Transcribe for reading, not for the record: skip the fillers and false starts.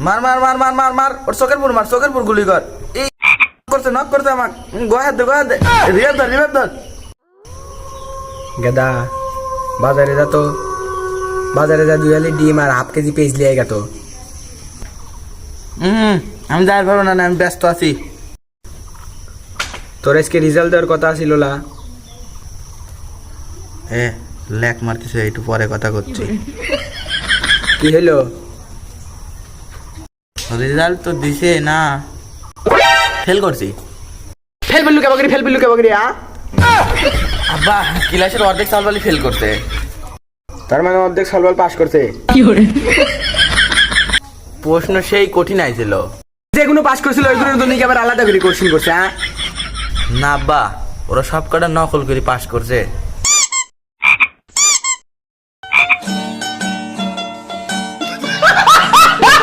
মার মার মার মার মার মার ওর চোখের পুর গুলি কর। এই করতে নক করতে আমাক গোয়াদ দে রিভার ধর। গেদা বাজারে যা তো, বাজারে যা 2 আলি ডিম আর হাফ কেজি পেঁয়াজ লিয়ে গেতো। আমি যাই পারবো না, আমি ব্যস্ত আছি। তোর আজকে রেজাল্ট দেওয়ার কথা ছিল না? ল্যাক মারতেছে, একটু পরে কথা করছি। কি হইলো? রেজাল্ট তো দিছে না, ফেল করছি। ফেল বললু কে বকরি আব্বা ক্লাসের অর্ধেক সালবালি ফেল করছে। তার মানে অর্ধেক সলভাল পাস করছে। প্রশ্ন সেই কঠিন আইছিল। যেগুলো পাস করছিল ওইগুলোর জন্য কি আবার আলাদা করে কোশ্চেন করছে? না আব্বা, ওরা সব কটা নকল করে পাস করছে।